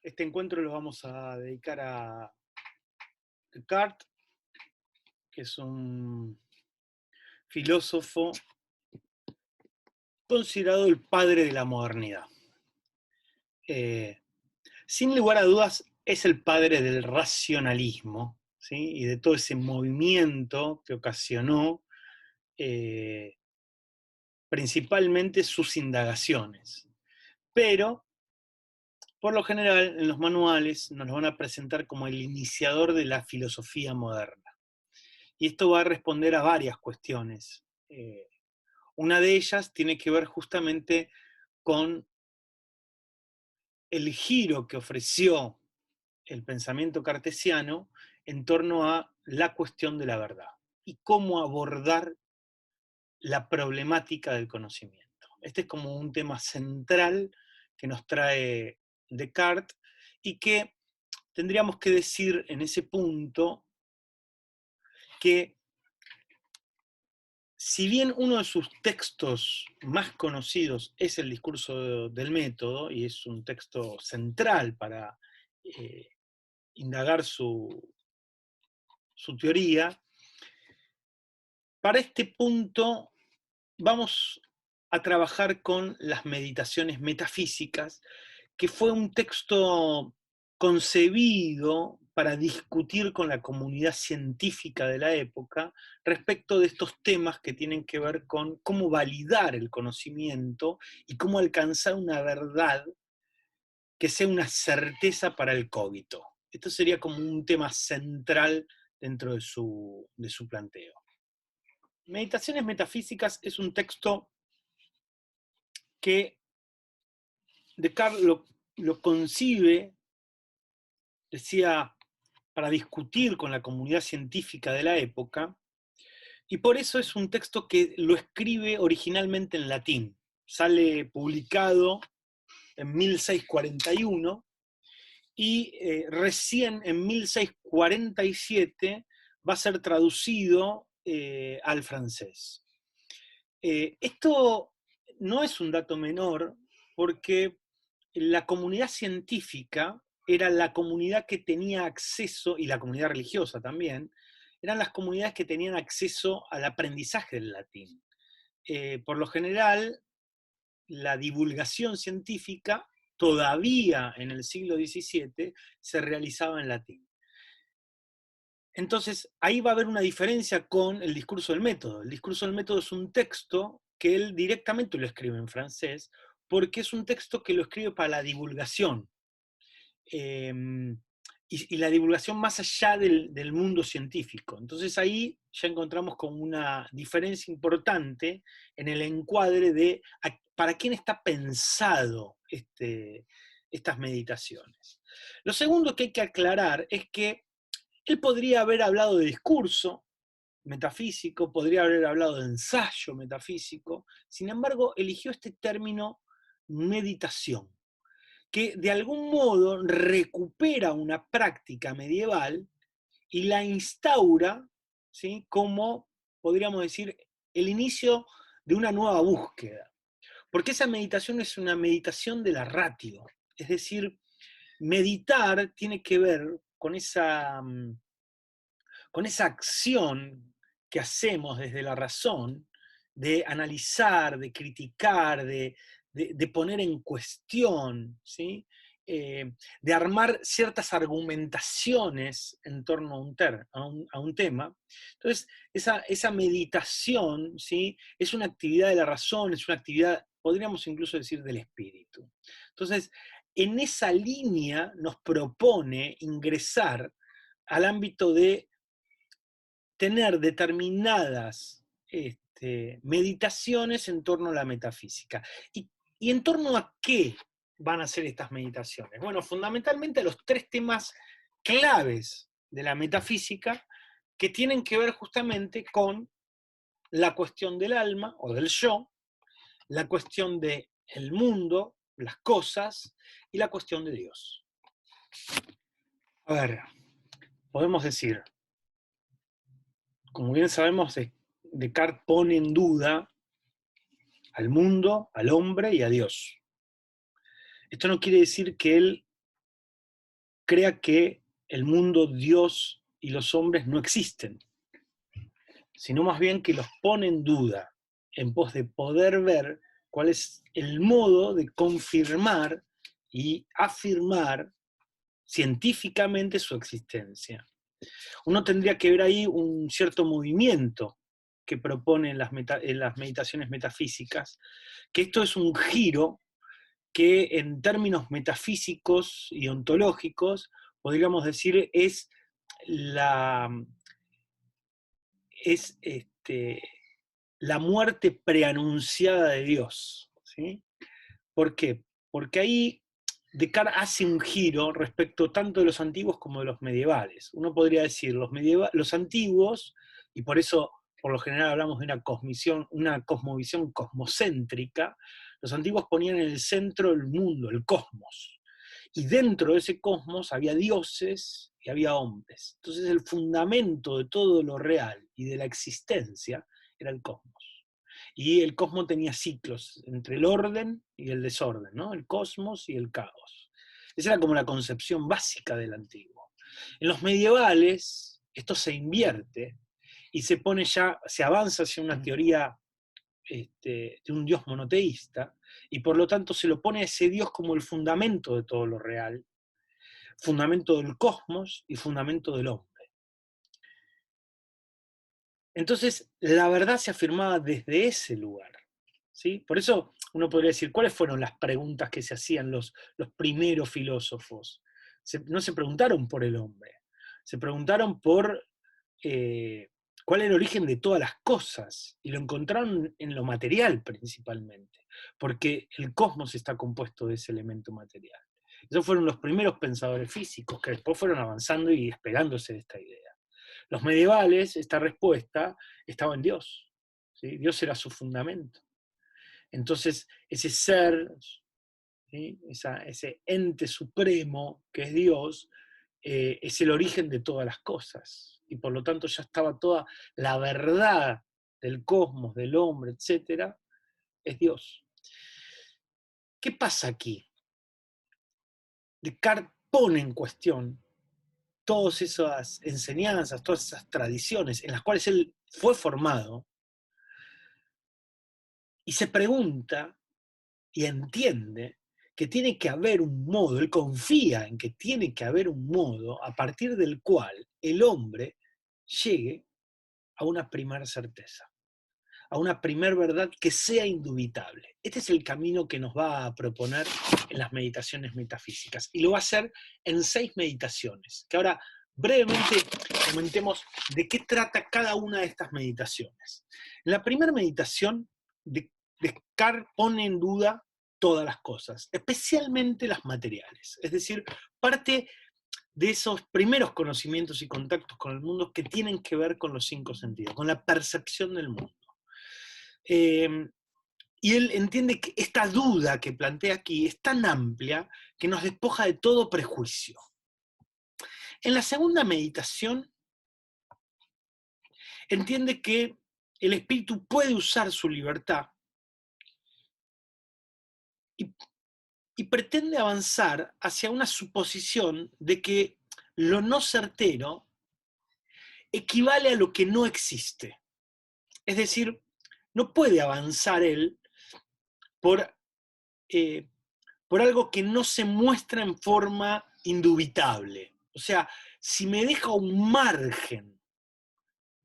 Este encuentro lo vamos a dedicar a Descartes, que es un filósofo considerado el padre de la modernidad. Eh, Sin lugar a dudas, es el padre del racionalismo, ¿sí? Y de todo ese movimiento que ocasionó eh, principalmente sus indagaciones. Pero, por lo general, en los manuales nos lo van a presentar como el iniciador de la filosofía moderna. Y esto va a responder a varias cuestiones. Una de ellas tiene que ver justamente con el giro que ofreció el pensamiento cartesiano en torno a la cuestión de la verdad y cómo abordar la problemática del conocimiento. Este es como un tema central que nos trae Descartes y que tendríamos que decir en ese punto que si bien uno de sus textos más conocidos es el discurso del método, y es un texto central para eh, indagar su teoría, para este punto vamos a trabajar con las meditaciones metafísicas, que fue un texto concebido para discutir con la comunidad científica de la época respecto de estos temas que tienen que ver con cómo validar el conocimiento y cómo alcanzar una verdad que sea una certeza para el cogito. Esto sería como un tema central dentro de su planteo. Meditaciones metafísicas es un texto que Descartes lo concibe, decía, para discutir con la comunidad científica de la época, y por eso es un texto que lo escribe originalmente en latín. Sale publicado en 1641 y recién en 1647 va a ser traducido al francés. Esto no es un dato menor porque la comunidad científica era la comunidad que tenía acceso, y la comunidad religiosa también, eran las comunidades que tenían acceso al aprendizaje del latín. Por lo general, la divulgación científica, todavía en el siglo XVII, se realizaba en latín. Entonces, ahí va a haber una diferencia con el discurso del método. El discurso del método es un texto que él directamente lo escribe en francés, porque es un texto que lo escribe para la divulgación. Eh, y la divulgación más allá del mundo científico. Entonces ahí ya encontramos como una diferencia importante en el encuadre de para quién está pensado estas meditaciones. Lo segundo que hay que aclarar es que él podría haber hablado de discurso metafísico, podría haber hablado de ensayo metafísico, sin embargo eligió este término meditación, que de algún modo recupera una práctica medieval y la instaura, ¿sí?, como, podríamos decir, el inicio de una nueva búsqueda. Porque esa meditación es una meditación de la ratio, es decir, meditar tiene que ver con esa acción que hacemos desde la razón, de analizar, de criticar, de poner en cuestión, ¿sí? De armar ciertas argumentaciones en torno a un tema. Entonces, esa meditación, ¿sí?, es una actividad de la razón, es una actividad, podríamos incluso decir, del espíritu. Entonces, en esa línea nos propone ingresar al ámbito de tener determinadas meditaciones en torno a la metafísica. ¿Y en torno a qué van a ser estas meditaciones? Bueno, fundamentalmente a los tres temas claves de la metafísica que tienen que ver justamente con la cuestión del alma o del yo, la cuestión del mundo, las cosas, y la cuestión de Dios. A ver, podemos decir, como bien sabemos, Descartes pone en duda al mundo, al hombre y a Dios. Esto no quiere decir que él crea que el mundo, Dios y los hombres no existen, sino más bien que los pone en duda, en pos de poder ver cuál es el modo de confirmar y afirmar científicamente su existencia. Uno tendría que ver ahí un cierto movimiento que proponen en las meditaciones metafísicas, que esto es un giro que en términos metafísicos y ontológicos, podríamos decir, es la, es la muerte preanunciada de Dios. ¿Sí? ¿Por qué? Porque ahí Descartes hace un giro respecto tanto de los antiguos como de los medievales. Uno podría decir, los antiguos, y por eso por lo general hablamos de una cosmovisión cosmocéntrica, los antiguos ponían en el centro el mundo, el cosmos. Y dentro de ese cosmos había dioses y había hombres. Entonces el fundamento de todo lo real y de la existencia era el cosmos. Y el cosmos tenía ciclos entre el orden y el desorden, ¿no? El cosmos y el caos. Esa era como la concepción básica del antiguo. En los medievales esto se invierte y se avanza hacia una teoría de un Dios monoteísta, y por lo tanto se lo pone a ese Dios como el fundamento de todo lo real, fundamento del cosmos y fundamento del hombre. Entonces, la verdad se afirmaba desde ese lugar. ¿Sí? Por eso uno podría decir, ¿cuáles fueron las preguntas que se hacían los primeros filósofos? No se preguntaron por el hombre, se preguntaron por cuál era el origen de todas las cosas, y lo encontraron en lo material principalmente, porque el cosmos está compuesto de ese elemento material. Esos fueron los primeros pensadores físicos que después fueron avanzando y despegándose de esta idea. Los medievales, esta respuesta estaba en Dios. ¿Sí? Dios era su fundamento. Entonces, ese ser, ¿sí? Ese ente supremo que es Dios, es el origen de todas las cosas. Y por lo tanto ya estaba toda la verdad del cosmos, del hombre, etc., es Dios. ¿Qué pasa aquí? Descartes pone en cuestión todas esas enseñanzas, todas esas tradiciones en las cuales él fue formado, y se pregunta y entiende que tiene que haber un modo, él confía en que tiene que haber un modo a partir del cual el hombre llegue a una primera certeza, a una primera verdad que sea indubitable. Este es el camino que nos va a proponer en las meditaciones metafísicas, y lo va a hacer en 6 meditaciones, que ahora brevemente comentemos de qué trata cada una de estas meditaciones. En la primera meditación, Descartes pone en duda todas las cosas, especialmente las materiales, es decir, parte de esos primeros conocimientos y contactos con el mundo que tienen que ver con los 5 sentidos, con la percepción del mundo. Y él entiende que esta duda que plantea aquí es tan amplia que nos despoja de todo prejuicio. En la segunda meditación, entiende que el espíritu puede usar su libertad y pretende avanzar hacia una suposición de que lo no certero equivale a lo que no existe. Es decir, no puede avanzar él por, por algo que no se muestra en forma indubitable. O sea, si me deja un margen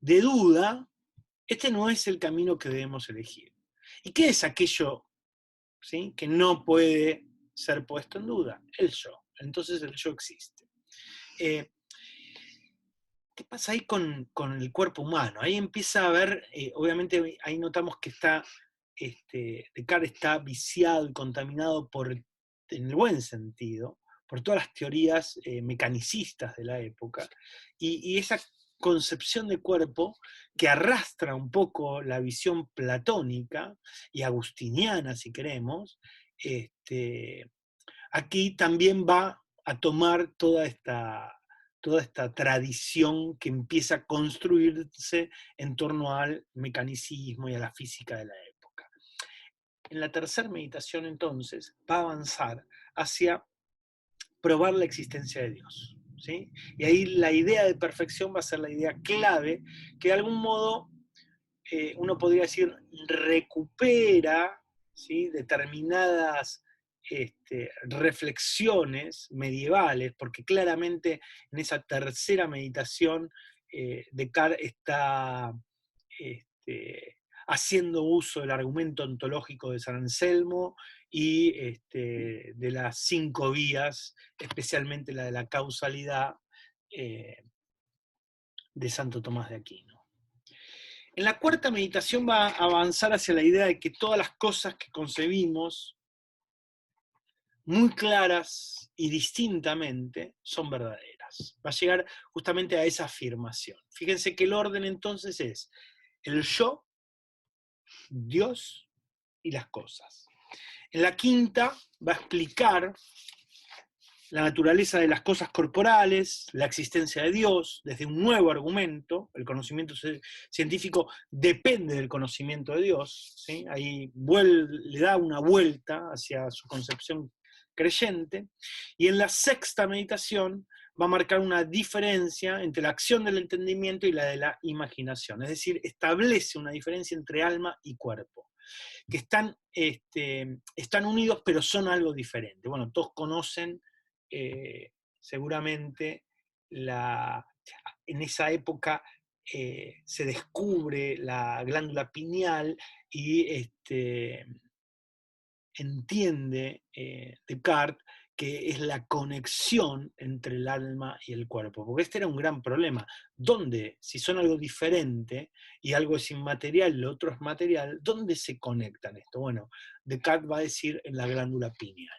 de duda, este no es el camino que debemos elegir. ¿Y qué es aquello, ¿sí?, que no puede ser puesto en duda? El yo. Entonces el yo existe. ¿Qué pasa ahí con el cuerpo humano? Ahí empieza a haber, obviamente ahí notamos que Descartes está viciado y contaminado en el buen sentido, por todas las teorías mecanicistas de la época, y esa concepción de cuerpo que arrastra un poco la visión platónica y agustiniana, si queremos, aquí también va a tomar toda esta tradición que empieza a construirse en torno al mecanicismo y a la física de la época. En la tercera meditación, entonces, va a avanzar hacia probar la existencia de Dios, ¿sí? Y ahí la idea de perfección va a ser la idea clave, que de algún modo uno podría decir recupera, ¿sí?, determinadas reflexiones medievales, porque claramente en esa tercera meditación Descartes está haciendo uso del argumento ontológico de San Anselmo y de las 5 vías, especialmente la de la causalidad de Santo Tomás de Aquino. En la cuarta meditación va a avanzar hacia la idea de que todas las cosas que concebimos, muy claras y distintamente, son verdaderas. Va a llegar justamente a esa afirmación. Fíjense que el orden entonces es el yo, Dios y las cosas. En la quinta va a explicar la naturaleza de las cosas corporales, la existencia de Dios, desde un nuevo argumento. El conocimiento científico depende del conocimiento de Dios, ¿sí? Ahí le da una vuelta hacia su concepción creyente. Y en la sexta meditación va a marcar una diferencia entre la acción del entendimiento y la de la imaginación. Es decir, establece una diferencia entre alma y cuerpo, que están unidos pero son algo diferente. Bueno, todos conocen seguramente en esa época se descubre la glándula pineal y entiende Descartes que es la conexión entre el alma y el cuerpo, porque este era un gran problema. ¿Dónde, si son algo diferente y algo es inmaterial y lo otro es material, dónde se conectan esto? Bueno, Descartes va a decir en la glándula pineal.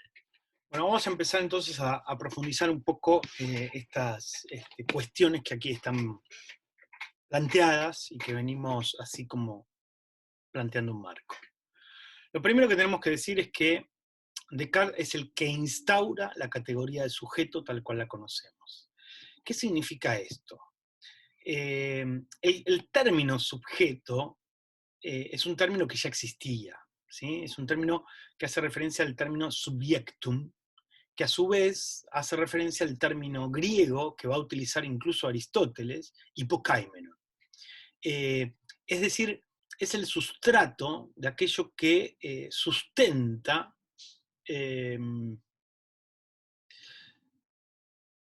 Bueno, vamos a empezar entonces a profundizar un poco estas cuestiones que aquí están planteadas y que venimos así como planteando un marco. Lo primero que tenemos que decir es que Descartes es el que instaura la categoría de sujeto tal cual la conocemos. ¿Qué significa esto? El término sujeto es un término que ya existía, ¿sí? Es un término que hace referencia al término subjectum, que a su vez hace referencia al término griego que va a utilizar incluso Aristóteles, hipokaimenon. Es decir, es el sustrato de aquello que sustenta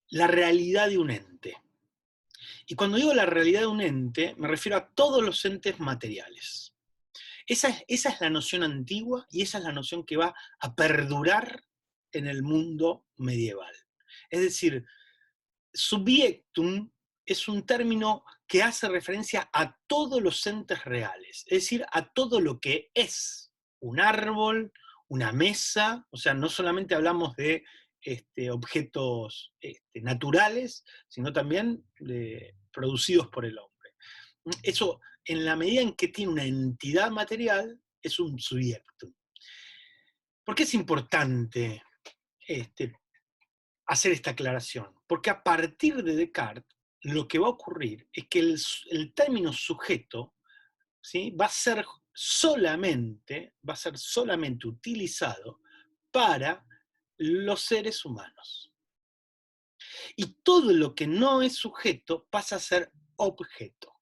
la realidad de un ente. Y cuando digo la realidad de un ente, me refiero a todos los entes materiales. Esa es la noción antigua y esa es la noción que va a perdurar en el mundo medieval. Es decir, subjectum es un término que hace referencia a todos los entes reales, es decir, a todo lo que es un árbol, una mesa, o sea, no solamente hablamos de objetos naturales, sino también producidos por el hombre. Eso, en la medida en que tiene una entidad material, es un subjectum. ¿Por qué es importante hacer esta aclaración? Porque a partir de Descartes, lo que va a ocurrir es que el término sujeto, ¿sí?, va a ser solamente utilizado para los seres humanos. Y todo lo que no es sujeto pasa a ser objeto.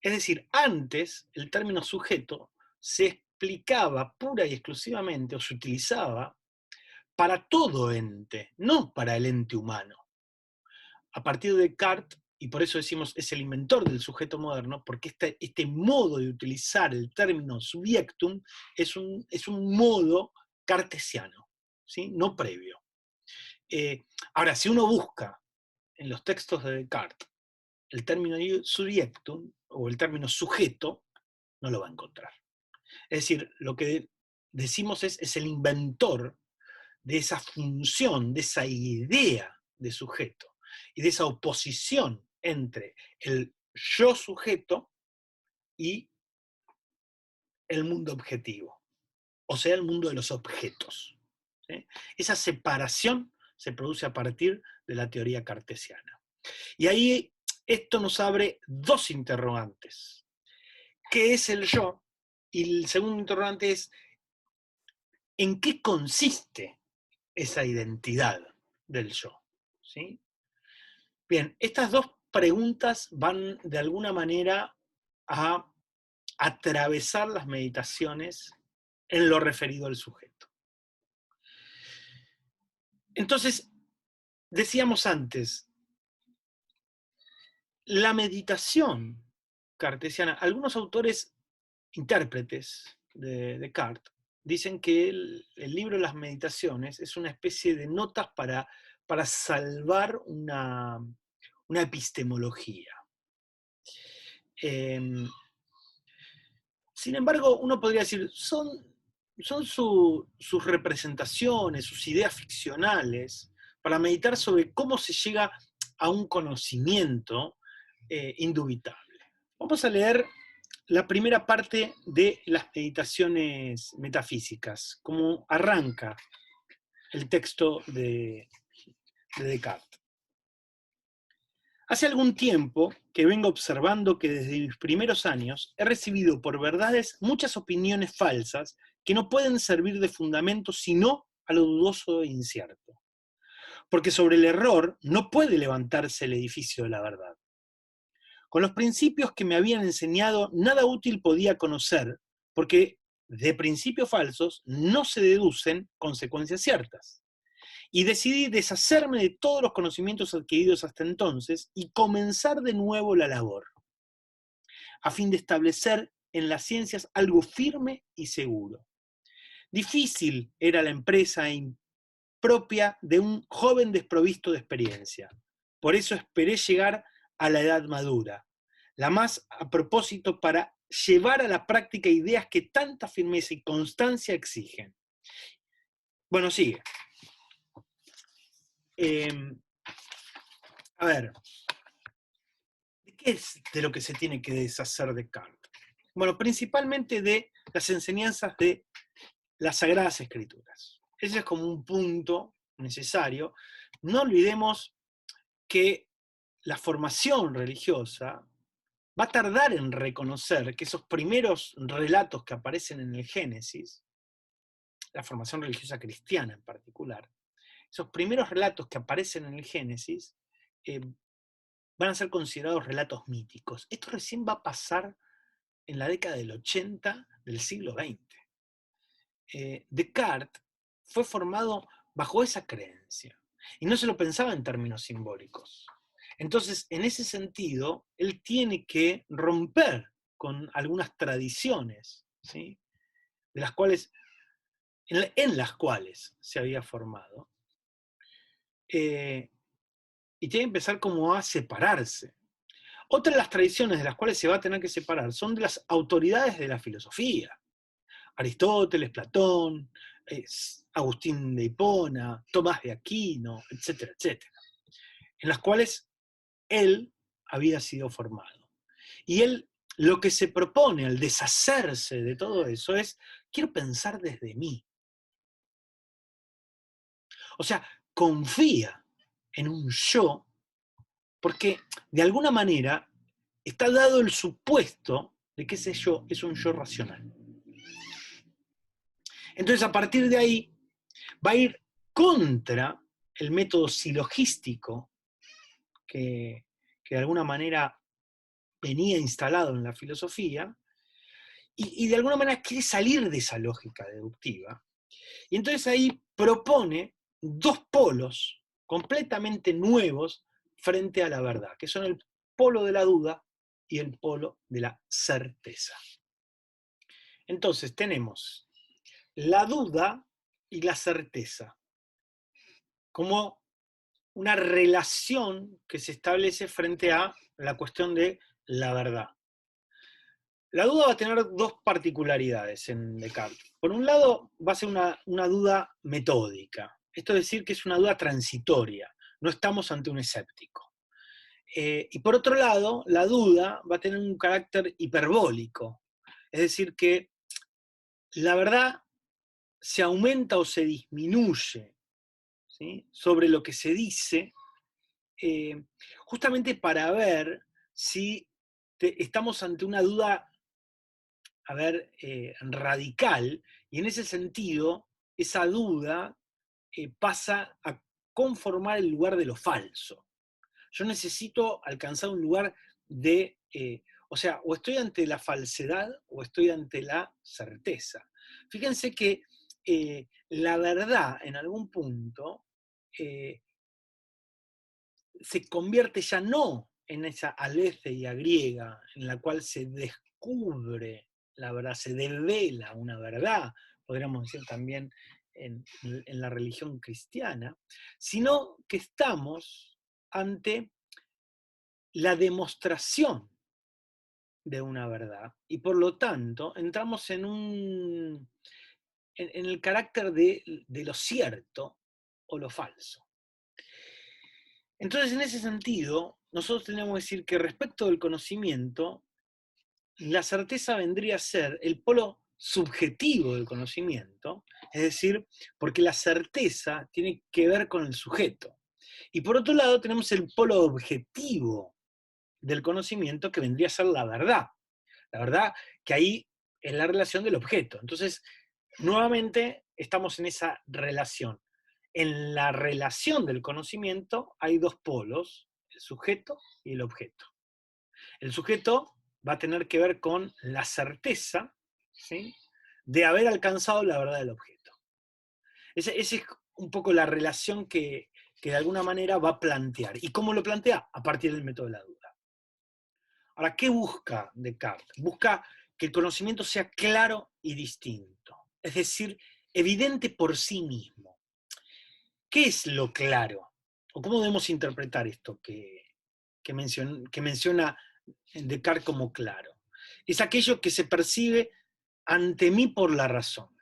Es decir, antes el término sujeto se explicaba pura y exclusivamente, o se utilizaba para todo ente, no para el ente humano. A partir de Descartes, y por eso decimos es el inventor del sujeto moderno, porque este modo de utilizar el término subjectum es un modo cartesiano, ¿sí?, no previo. Ahora, si uno busca en los textos de Descartes el término subjectum o el término sujeto, no lo va a encontrar. Es decir, lo que decimos es el inventor de esa función, de esa idea de sujeto y de esa oposición entre el yo sujeto y el mundo objetivo, o sea, el mundo de los objetos, ¿sí? Esa separación se produce a partir de la teoría cartesiana. Y ahí esto nos abre dos interrogantes. ¿Qué es el yo? Y el segundo interrogante es, ¿en qué consiste esa identidad? del yo. ¿Sí? Bien, estas dos preguntas van de alguna manera a atravesar las meditaciones en lo referido al sujeto. Entonces, decíamos antes, la meditación cartesiana, algunos autores intérpretes de Descartes dicen que el libro de las meditaciones es una especie de notas para salvar una epistemología. Sin embargo, uno podría decir, son sus representaciones, sus ideas ficcionales, para meditar sobre cómo se llega a un conocimiento indubitable. Vamos a leer la primera parte de las meditaciones metafísicas, cómo arranca el texto de Descartes. Hace algún tiempo que vengo observando que desde mis primeros años he recibido por verdades muchas opiniones falsas que no pueden servir de fundamento sino a lo dudoso e incierto. Porque sobre el error no puede levantarse el edificio de la verdad. Con los principios que me habían enseñado nada útil podía conocer, porque de principios falsos no se deducen consecuencias ciertas. Y decidí deshacerme de todos los conocimientos adquiridos hasta entonces y comenzar de nuevo la labor, a fin de establecer en las ciencias algo firme y seguro. Difícil era la empresa impropia de un joven desprovisto de experiencia. Por eso esperé llegar a la edad madura, la más a propósito para llevar a la práctica ideas que tanta firmeza y constancia exigen. Bueno, sigue. A ver, ¿de qué es de lo que se tiene que deshacer Descartes? Bueno, principalmente de las enseñanzas de las Sagradas Escrituras. Ese es como un punto necesario. No olvidemos que la formación religiosa va a tardar en reconocer que esos primeros relatos que aparecen en el Génesis, la formación religiosa cristiana en particular, esos primeros relatos que aparecen en el Génesis van a ser considerados relatos míticos. Esto recién va a pasar en la década del 80 del siglo XX. Descartes fue formado bajo esa creencia y no se lo pensaba en términos simbólicos. Entonces, en ese sentido, él tiene que romper con algunas tradiciones, ¿sí? de las cuales, en las cuales se había formado, y tiene que empezar como a separarse. Otra de las tradiciones de las cuales se va a tener que separar son de las autoridades de la filosofía. Aristóteles, Platón, Agustín de Hipona, Tomás de Aquino, etcétera, etcétera, en las cuales él había sido formado. Y él lo que se propone al deshacerse de todo eso es, quiero pensar desde mí. O sea, confía en un yo, porque de alguna manera está dado el supuesto de que ese yo es un yo racional. Entonces, a partir de ahí, va a ir contra el método silogístico que de alguna manera venía instalado en la filosofía, y de alguna manera quiere salir de esa lógica deductiva. Y entonces ahí propone dos polos completamente nuevos frente a la verdad, que son el polo de la duda y el polo de la certeza. Entonces tenemos la duda y la certeza como una relación que se establece frente a la cuestión de la verdad. La duda va a tener dos particularidades en Descartes. Por un lado, va a ser una duda metódica. Esto es decir, que es una duda transitoria. No estamos ante un escéptico. Y por otro lado, la duda va a tener un carácter hiperbólico. Es decir, que la verdad se aumenta o se disminuye, ¿sí?, sobre lo que se dice, justamente para ver si estamos ante una duda, a ver, radical, y en ese sentido, esa duda pasa conformar el lugar de lo falso. Yo necesito alcanzar un lugar de, o sea, o estoy ante la falsedad o estoy ante la certeza. Fíjense que la verdad en algún punto se convierte ya no en esa aletheia griega en la cual se descubre la verdad, se devela una verdad, podríamos decir también en la religión cristiana, sino que estamos ante la demostración de una verdad y por lo tanto entramos en el carácter de lo cierto o lo falso. Entonces, en ese sentido, nosotros tenemos que decir que respecto del conocimiento, la certeza vendría a ser el polo subjetivo del conocimiento, es decir, porque la certeza tiene que ver con el sujeto. Y por otro lado tenemos el polo objetivo del conocimiento que vendría a ser la verdad. La verdad que ahí es la relación del objeto. Entonces, nuevamente estamos en esa relación. En la relación del conocimiento hay dos polos, el sujeto y el objeto. El sujeto va a tener que ver con la certeza, ¿sí?, de haber alcanzado la verdad del objeto. Esa es un poco la relación que de alguna manera va a plantear. ¿Y cómo lo plantea? A partir del método de la duda. Ahora, ¿qué busca Descartes? Busca que el conocimiento sea claro y distinto, es decir, evidente por sí mismo. ¿Qué es lo claro? ¿O cómo debemos interpretar esto que menciona Descartes como claro? Es aquello que se percibe ante mí por la razón.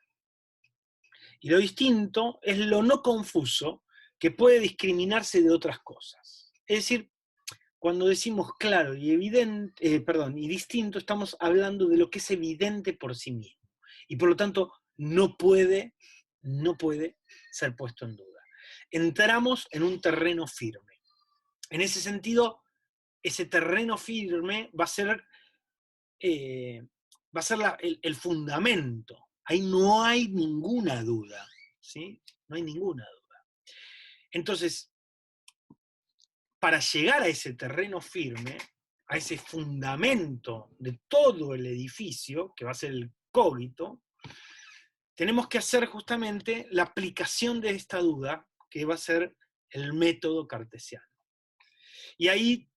Y lo distinto es lo no confuso que puede discriminarse de otras cosas. Es decir, cuando decimos claro y evidente, y distinto, estamos hablando de lo que es evidente por sí mismo. Y por lo tanto, no puede ser puesto en duda. Entramos en un terreno firme. En ese sentido, ese terreno firme va a ser, el fundamento. Ahí no hay ninguna duda, ¿sí? No hay ninguna duda. Entonces, para llegar a ese terreno firme, a ese fundamento de todo el edificio, que va a ser el cogito, tenemos que hacer justamente la aplicación de esta duda, que va a ser el método cartesiano. Y ahí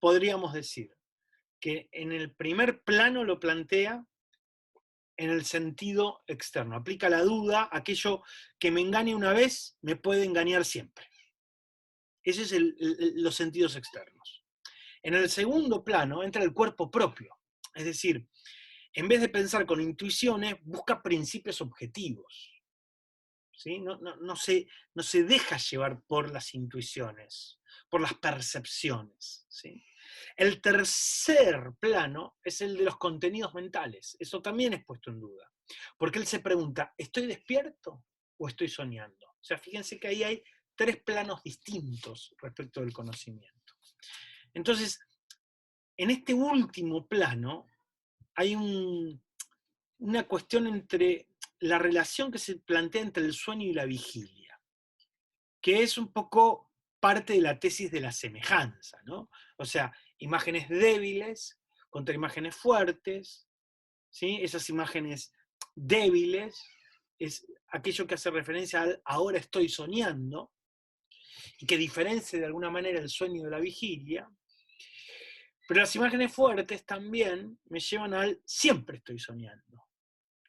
podríamos decir que en el primer plano lo plantea en el sentido externo. Aplica la duda, aquello que me engañe una vez, me puede engañar siempre. Esos son los sentidos externos. En el segundo plano entra el cuerpo propio, es decir, en vez de pensar con intuiciones, busca principios objetivos. ¿Sí? No se deja llevar por las intuiciones, por las percepciones. ¿Sí? El tercer plano es el de los contenidos mentales. Eso también es puesto en duda. Porque él se pregunta, ¿estoy despierto o estoy soñando? O sea, fíjense que ahí hay tres planos distintos respecto del conocimiento. Entonces, en este último plano hay una cuestión entre la relación que se plantea entre el sueño y la vigilia, que es un poco parte de la tesis de la semejanza, ¿no? O sea, imágenes débiles contra imágenes fuertes, ¿sí? Esas imágenes débiles es aquello que hace referencia al ahora estoy soñando, y que diferencia de alguna manera el sueño de la vigilia. Pero las imágenes fuertes también me llevan al siempre estoy soñando.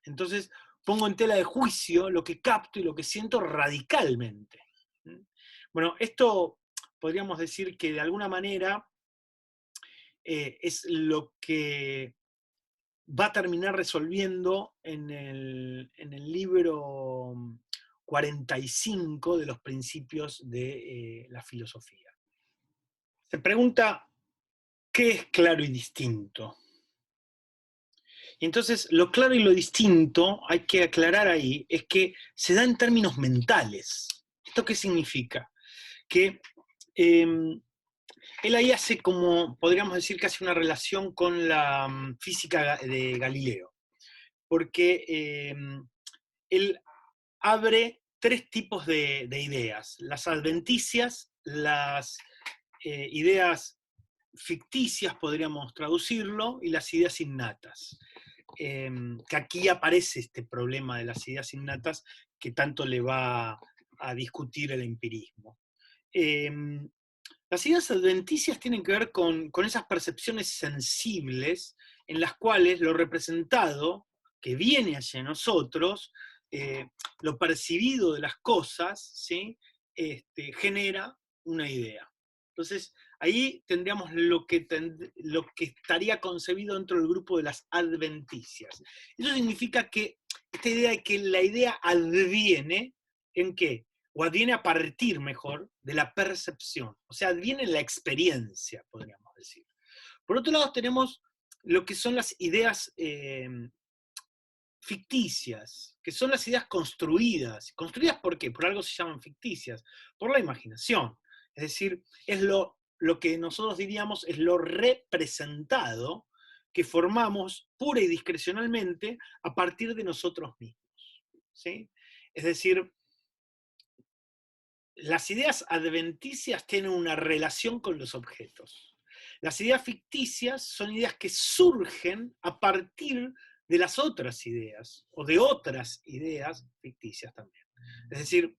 Entonces pongo en tela de juicio lo que capto y lo que siento radicalmente. Bueno, esto podríamos decir que de alguna manera es lo que va a terminar resolviendo en el libro 45 de los principios de la filosofía. Se pregunta, ¿qué es claro y distinto? Y entonces, lo claro y lo distinto, hay que aclarar ahí, es que se da en términos mentales. ¿Esto qué significa? Que él ahí hace como, podríamos decir, casi una relación con la física de Galileo. Porque él abre tres tipos de ideas: las adventicias, las ideas ficticias, podríamos traducirlo, y las ideas innatas. Que aquí aparece este problema de las ideas innatas que tanto le va a discutir el empirismo. Las ideas adventicias tienen que ver con esas percepciones sensibles en las cuales lo representado que viene hacia nosotros, lo percibido de las cosas, ¿sí? Genera una idea. Entonces, ahí tendríamos lo que estaría concebido dentro del grupo de las adventicias. Eso significa que esta idea de que la idea adviene ¿en qué? O adviene a partir, mejor, de la percepción. O sea, adviene en la experiencia, podríamos decir. Por otro lado, tenemos lo que son las ideas ficticias, que son las ideas construidas. ¿Construidas por qué? Por algo se llaman ficticias, por la imaginación. Es decir, es lo que nosotros diríamos es lo representado que formamos pura y discrecionalmente a partir de nosotros mismos. ¿Sí? Es decir, las ideas adventicias tienen una relación con los objetos. Las ideas ficticias son ideas que surgen a partir de las otras ideas, o de otras ideas ficticias también. Es decir,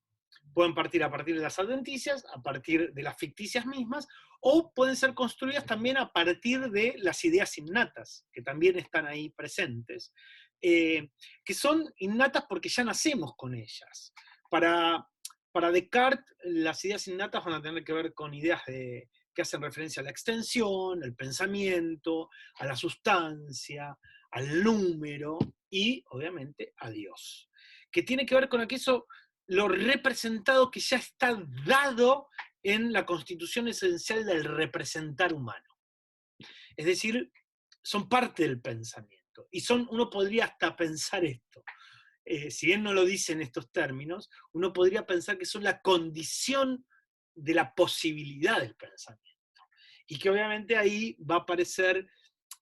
pueden partir a partir de las adventicias, a partir de las ficticias mismas, o pueden ser construidas también a partir de las ideas innatas, que también están ahí presentes, que son innatas porque ya nacemos con ellas. Para Descartes, las ideas innatas van a tener que ver con ideas que hacen referencia a la extensión, al pensamiento, a la sustancia, al número y, obviamente, a Dios. Que tiene que ver con aquello, lo representado que ya está dado en la constitución esencial del representar humano. Es decir, son parte del pensamiento. Y uno podría hasta pensar esto. Si bien no lo dice en estos términos, uno podría pensar que son la condición de la posibilidad del pensamiento. Y que obviamente ahí va a aparecer,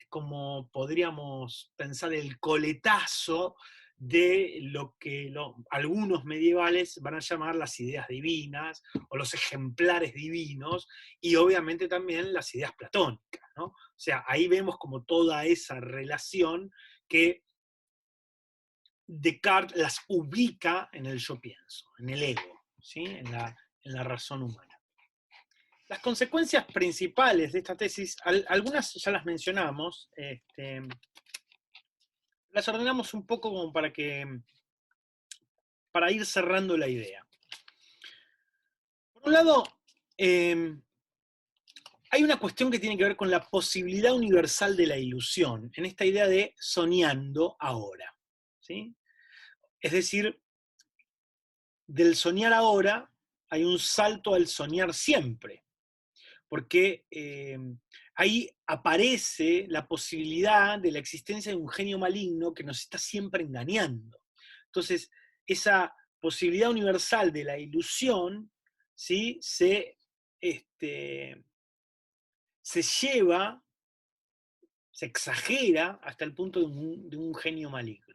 como podríamos pensar, el coletazo de lo que algunos medievales van a llamar las ideas divinas, o los ejemplares divinos, y obviamente también las ideas platónicas, ¿no? O sea, ahí vemos como toda esa relación que Descartes las ubica en el yo pienso, en el ego, ¿sí? en la razón humana. Las consecuencias principales de esta tesis, algunas ya las mencionamos, las ordenamos un poco como para ir cerrando la idea. Por un lado, hay una cuestión que tiene que ver con la posibilidad universal de la ilusión, en esta idea de soñando ahora, ¿sí? Es decir, del soñar ahora hay un salto al soñar siempre, porque ahí aparece la posibilidad de la existencia de un genio maligno que nos está siempre engañando. Entonces, esa posibilidad universal de la ilusión, ¿sí? se lleva, se exagera hasta el punto de un genio maligno.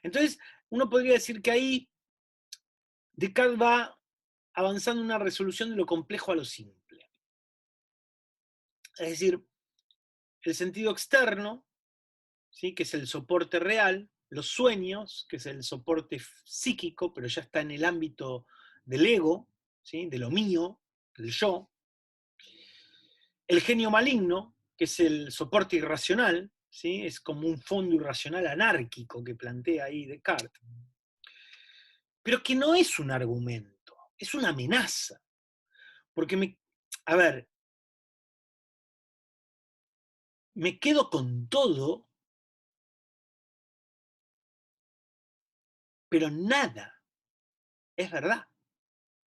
Entonces, uno podría decir que ahí Descartes va avanzando en una resolución de lo complejo a lo simple. Es decir, el sentido externo, ¿sí? que es el soporte real, los sueños, que es el soporte psíquico, pero ya está en el ámbito del ego, ¿sí? de lo mío, del yo. El genio maligno, que es el soporte irracional, ¿sí? es como un fondo irracional anárquico que plantea ahí Descartes, pero que no es un argumento, es una amenaza. Porque, a ver, me quedo con todo, pero nada es verdad.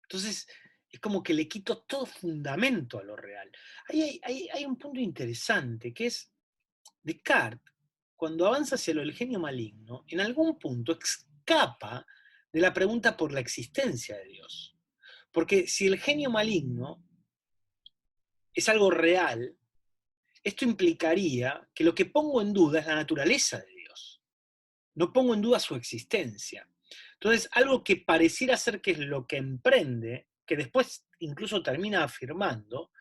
Entonces, es como que le quito todo fundamento a lo real. Hay un punto interesante, que es Descartes, cuando avanza hacia lo del genio maligno, en algún punto escapa de la pregunta por la existencia de Dios. Porque si el genio maligno es algo real, esto implicaría que lo que pongo en duda es la naturaleza de Dios. No pongo en duda su existencia. Entonces, algo que pareciera ser que es lo que emprende, que después incluso termina afirmando,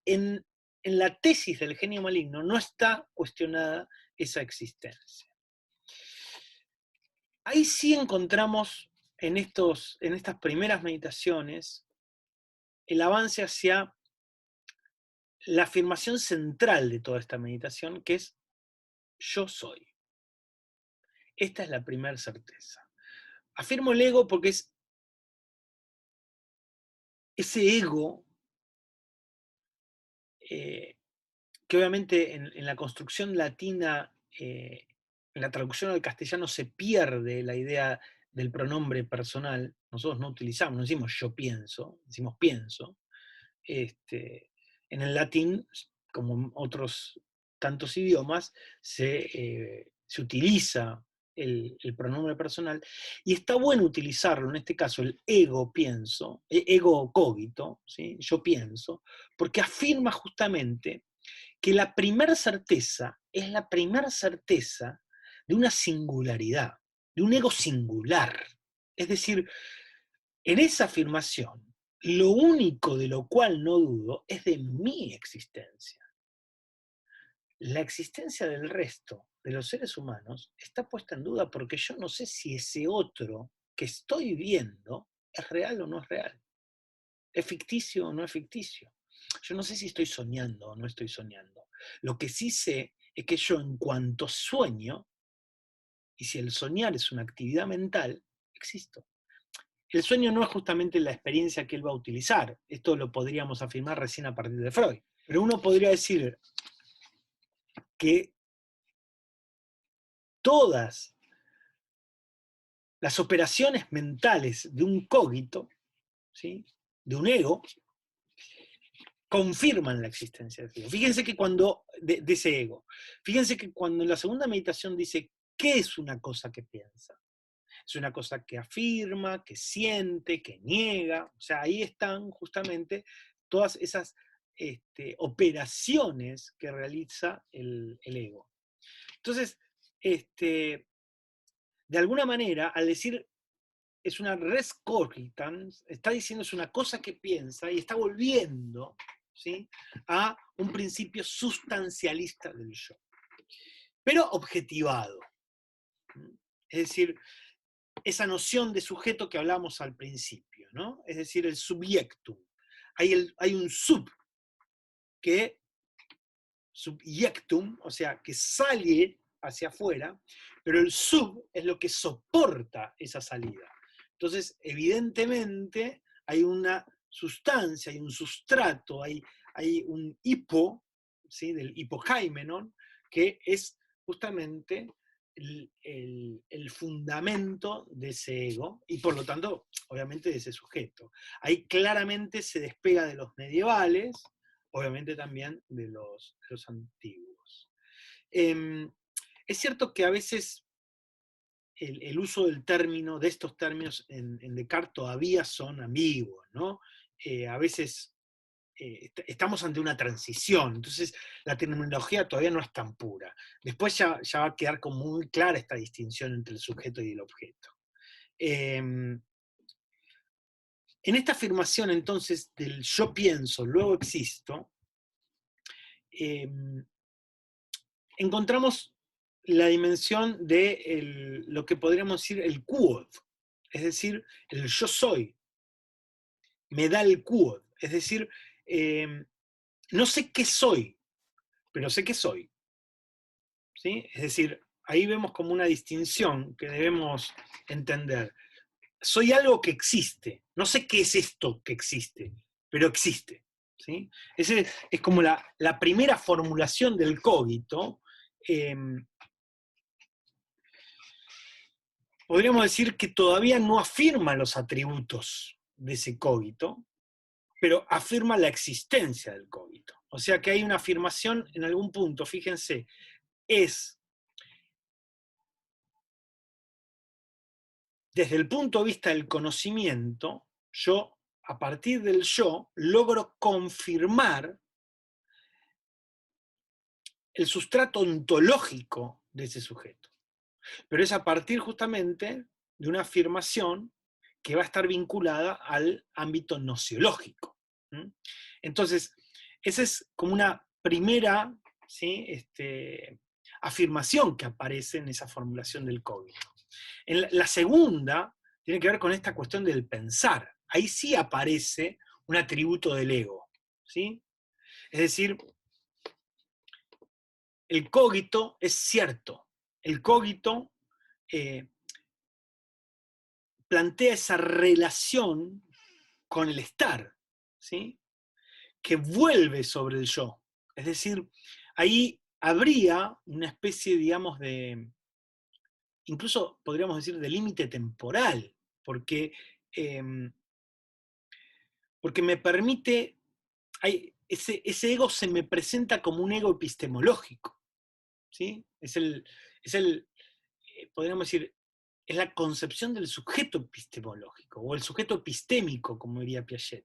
en, en la tesis del genio maligno no está cuestionada esa existencia. Ahí sí encontramos en estas primeras meditaciones el avance hacia la afirmación central de toda esta meditación, que es yo soy. Esta es la primera certeza. Afirmo el ego porque es ese ego que obviamente en la construcción latina, en la traducción al castellano se pierde la idea del pronombre personal. Nosotros no utilizamos, no decimos yo pienso, decimos pienso. En el latín, como en otros tantos idiomas, se utiliza el pronombre personal, y está bueno utilizarlo, en este caso el ego pienso, ego cogito, ¿sí? Yo pienso, porque afirma justamente que la primera certeza es la primera certeza de una singularidad, de un ego singular. Es decir, en esa afirmación, lo único de lo cual no dudo es de mi existencia. La existencia del resto de los seres humanos está puesta en duda porque yo no sé si ese otro que estoy viendo es real o no es real. ¿Es ficticio o no es ficticio? Yo no sé si estoy soñando o no estoy soñando. Lo que sí sé es que yo, en cuanto sueño, y si el soñar es una actividad mental, existo. El sueño no es justamente la experiencia que él va a utilizar. Esto lo podríamos afirmar recién a partir de Freud. Pero uno podría decir que todas las operaciones mentales de un cogito, ¿sí?, de un ego, confirman la existencia del ego. Fíjense que cuando, de ese ego, fíjense que cuando en la segunda meditación dice, ¿qué es una cosa que piensa? Es una cosa que afirma, que siente, que niega. O sea, ahí están justamente todas esas operaciones que realiza el ego. Entonces, de alguna manera, al decir es una res cogitans, está diciendo es una cosa que piensa y está volviendo, ¿sí?, a un principio sustancialista del yo, pero objetivado. Es decir, esa noción de sujeto que hablamos al principio, ¿no? Es decir, el subiectum. Hay un sub que, subiectum, o sea, que sale hacia afuera, pero el sub es lo que soporta esa salida. Entonces, evidentemente, hay una sustancia, hay un sustrato, hay un hipo, ¿sí?, del hipoheimenon, que es justamente el fundamento de ese ego, y por lo tanto, obviamente, de ese sujeto. Ahí claramente se despega de los medievales, obviamente también de los antiguos. Es cierto que a veces el uso del término, de estos términos en Descartes todavía son ambiguos, ¿no? A veces estamos ante una transición, entonces la terminología todavía no es tan pura. Después ya va a quedar como muy clara esta distinción entre el sujeto y el objeto. En esta afirmación entonces del yo pienso, luego existo, encontramos la dimensión de lo que podríamos decir el quod, es decir, el yo soy, me da el quod, es decir, no sé qué soy, pero sé que soy. ¿Sí? Es decir, ahí vemos como una distinción que debemos entender. Soy algo que existe, no sé qué es esto que existe, pero existe. ¿Sí? Esa es como la primera formulación del cogito. Podríamos decir que todavía no afirma los atributos de ese cogito, pero afirma la existencia del cogito. O sea que hay una afirmación en algún punto, fíjense, es desde el punto de vista del conocimiento, yo, a partir del yo, logro confirmar el sustrato ontológico de ese sujeto. Pero es a partir justamente de una afirmación que va a estar vinculada al ámbito nociológico. Entonces, esa es como una primera, ¿sí? Afirmación que aparece en esa formulación del cogito. La segunda tiene que ver con esta cuestión del pensar. Ahí sí aparece un atributo del ego, ¿sí? Es decir, el cogito es cierto. El cogito plantea esa relación con el estar, ¿sí? Que vuelve sobre el yo. Es decir, ahí habría una especie, digamos, incluso podríamos decir, de límite temporal, porque, porque me permite, ese ego se me presenta como un ego epistemológico, ¿sí? Podríamos decir, es la concepción del sujeto epistemológico, o el sujeto epistémico, como diría Piaget.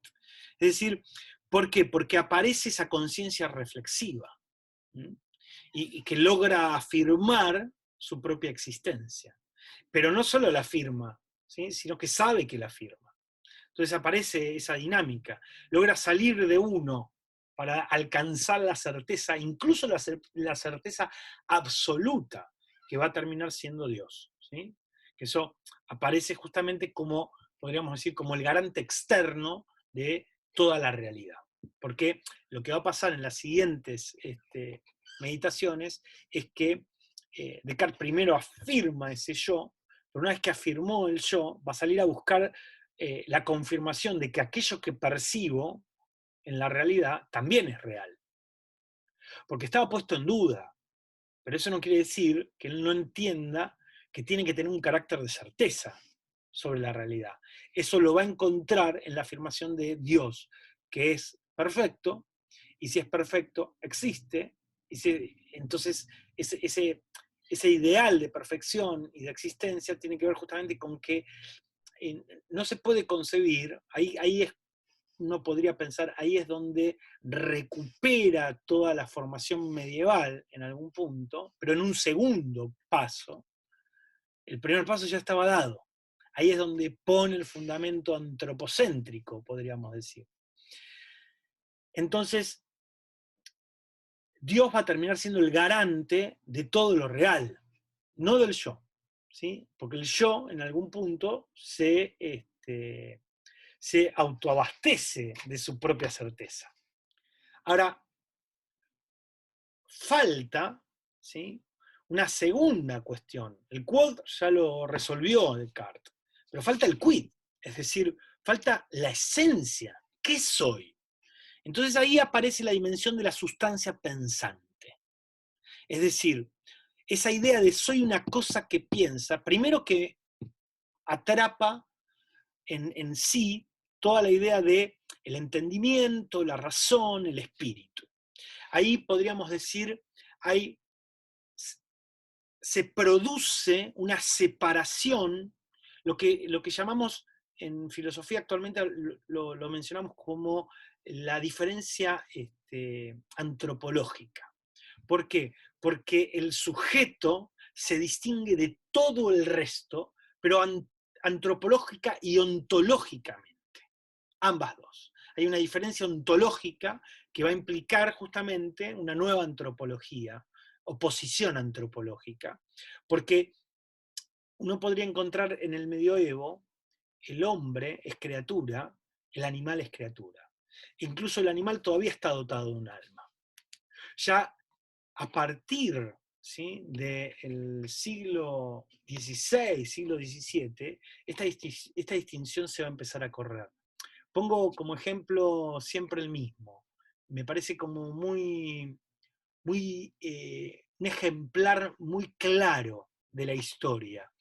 Es decir, ¿por qué? Porque aparece esa conciencia reflexiva, y que logra afirmar su propia existencia. Pero no solo la afirma, ¿sí? Sino que sabe que la afirma. Entonces aparece esa dinámica, logra salir de uno para alcanzar la certeza, incluso la certeza absoluta, que va a terminar siendo Dios, ¿sí? Que eso aparece justamente como, podríamos decir, como el garante externo de toda la realidad. Porque lo que va a pasar en las siguientes meditaciones es que Descartes primero afirma ese yo, pero una vez que afirmó el yo, va a salir a buscar la confirmación de que aquello que percibo en la realidad también es real. Porque estaba puesto en duda, pero eso no quiere decir que él no entienda que tiene que tener un carácter de certeza sobre la realidad. Eso lo va a encontrar en la afirmación de Dios, que es perfecto, y si es perfecto, existe, entonces ese ideal de perfección y de existencia tiene que ver justamente con que no se puede concebir, ahí es, uno podría pensar, ahí es donde recupera toda la formación medieval en algún punto, pero en un segundo paso. El primer paso ya estaba dado. Ahí es donde pone el fundamento antropocéntrico, podríamos decir. Entonces, Dios va a terminar siendo el garante de todo lo real, no del yo, ¿sí? Porque el yo, en algún punto, se autoabastece de su propia certeza. Ahora, falta, ¿sí?, una segunda cuestión. El quod ya lo resolvió Descartes, pero falta el quid, es decir, falta la esencia. ¿Qué soy? Entonces ahí aparece la dimensión de la sustancia pensante. Es decir, esa idea de soy una cosa que piensa, primero que atrapa en sí toda la idea de el entendimiento, la razón, el espíritu. Ahí podríamos decir, se produce una separación, lo que llamamos en filosofía actualmente, lo mencionamos como la diferencia antropológica. ¿Por qué? Porque el sujeto se distingue de todo el resto, pero antropológica y ontológicamente, ambas dos. Hay una diferencia ontológica que va a implicar justamente una nueva antropología, oposición antropológica, porque uno podría encontrar en el medioevo el hombre es criatura, el animal es criatura. Incluso el animal todavía está dotado de un alma. Ya a partir, ¿sí?, del siglo XVI, siglo XVII, esta distinción se va a empezar a correr. Pongo como ejemplo siempre el mismo. Me parece como un ejemplar muy claro de la historia.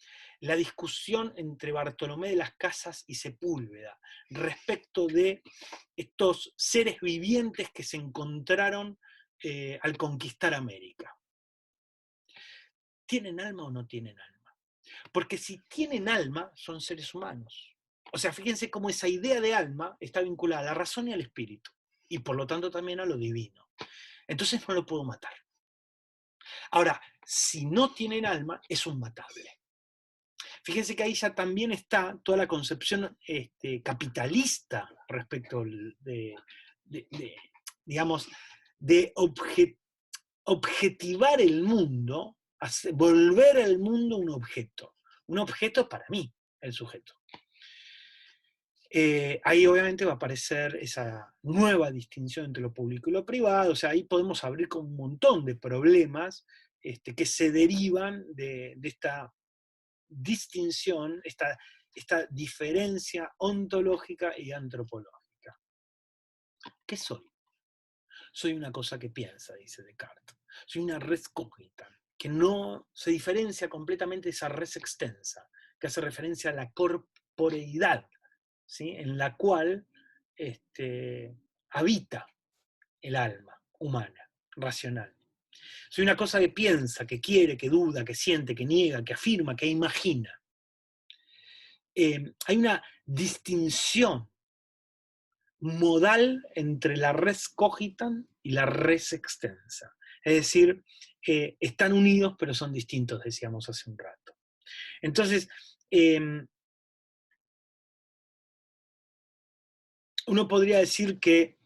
La discusión entre Bartolomé de las Casas y Sepúlveda respecto de estos seres vivientes que se encontraron al conquistar América. ¿Tienen alma o no tienen alma? Porque si tienen alma, son seres humanos. O sea, fíjense cómo esa idea de alma está vinculada a la razón y al espíritu, y por lo tanto también a lo divino. Entonces no lo puedo matar. Ahora, si no tienen alma, es un matable. Fíjense que ahí ya también está toda la concepción capitalista respecto de, digamos, de objetivar el mundo, volver al mundo un objeto. Un objeto para mí, el sujeto. Ahí obviamente va a aparecer esa nueva distinción entre lo público y lo privado, o sea, ahí podemos abrir con un montón de problemas que se derivan de esta distinción, esta diferencia ontológica y antropológica. ¿Qué soy? Soy una cosa que piensa, dice Descartes. Soy una res cogita, que no se diferencia completamente de esa res extensa, que hace referencia a la corporeidad, ¿sí? En la cual habita el alma humana, racional. Soy una cosa que piensa, que quiere, que duda, que siente, que niega, que afirma, que imagina. Hay una distinción modal entre la res cogitan y la res extensa. Es decir, están unidos pero son distintos, decíamos hace un rato. Entonces, uno podría decir que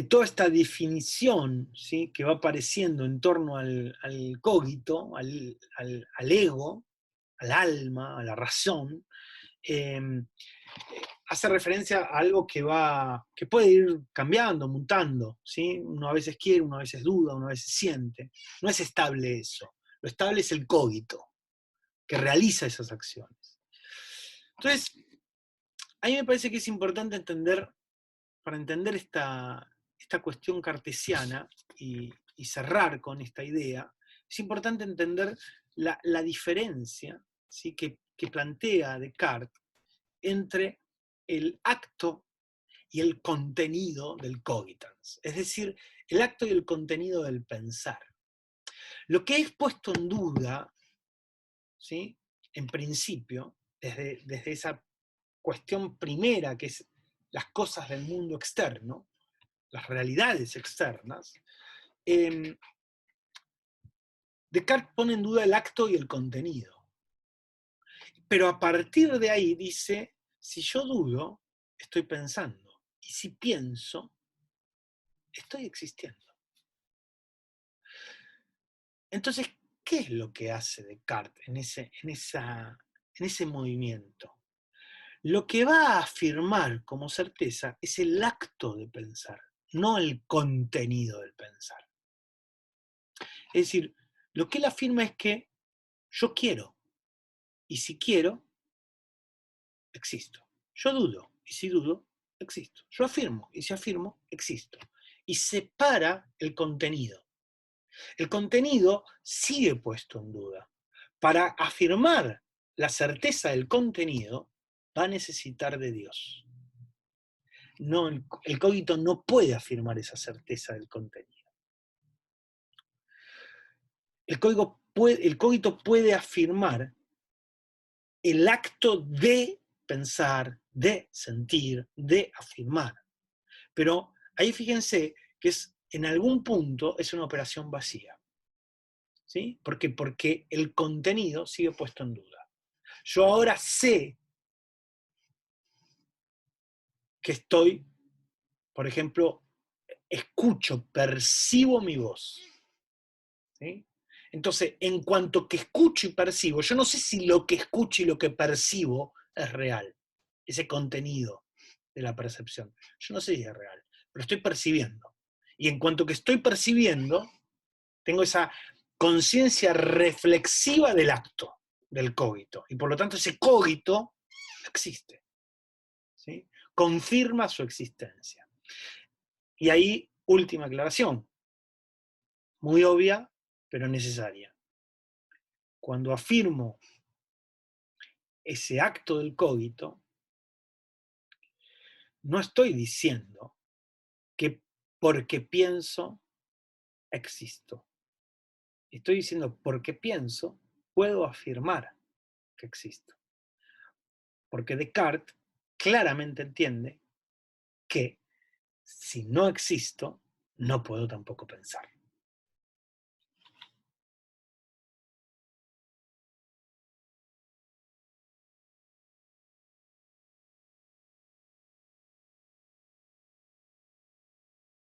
toda esta definición, ¿sí?, que va apareciendo en torno al cogito, al ego, al alma, a la razón, hace referencia a algo que puede ir cambiando, mutando, ¿sí? Uno a veces quiere, uno a veces duda, uno a veces siente. No es estable eso. Lo estable es el cogito, que realiza esas acciones. Entonces, a mí me parece que es importante entender, para entender esta cuestión cartesiana y cerrar con esta idea, es importante entender la diferencia, ¿sí?, que plantea Descartes entre el acto y el contenido del cogitans, es decir, el acto y el contenido del pensar. Lo que es puesto en duda, ¿sí?, en principio, desde esa cuestión primera, que es las cosas del mundo externo, las realidades externas, Descartes pone en duda el acto y el contenido. Pero a partir de ahí dice, si yo dudo, estoy pensando. Y si pienso, estoy existiendo. Entonces, ¿qué es lo que hace Descartes en ese movimiento? Lo que va a afirmar como certeza es el acto de pensar, no el contenido del pensar. Es decir, lo que él afirma es que yo quiero, y si quiero, existo. Yo dudo, y si dudo, existo. Yo afirmo, y si afirmo, existo. Y separa el contenido. El contenido sigue puesto en duda. Para afirmar la certeza del contenido, va a necesitar de Dios. No, el cogito no puede afirmar esa certeza del contenido. El cogito puede afirmar el acto de pensar, de sentir, de afirmar. Pero ahí fíjense que en algún punto es una operación vacía. ¿Sí? Porque el contenido sigue puesto en duda. Yo ahora sé que estoy, por ejemplo, escucho, percibo mi voz. ¿Sí? Entonces, en cuanto que escucho y percibo, yo no sé si lo que escucho y lo que percibo es real, ese contenido de la percepción. Yo no sé si es real, pero estoy percibiendo. Y en cuanto que estoy percibiendo, tengo esa conciencia reflexiva del acto, del cogito. Y por lo tanto ese cogito existe. ¿Sí? Confirma su existencia. Y ahí, última aclaración, muy obvia, pero necesaria. Cuando afirmo ese acto del cogito, no estoy diciendo que porque pienso, existo. Estoy diciendo porque pienso, puedo afirmar que existo. Porque Descartes claramente entiende que si no existo, no puedo tampoco pensar.